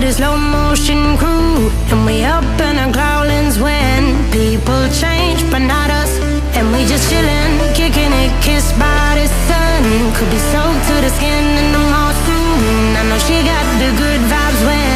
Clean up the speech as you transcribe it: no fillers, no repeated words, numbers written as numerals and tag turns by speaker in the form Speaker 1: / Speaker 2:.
Speaker 1: a slow motion crew, and we up in our growlings when people change, but not us. And we just chillin', kicking it, kissed by the sun. Could be soaked to the skin in the moss. I know she got the good vibes when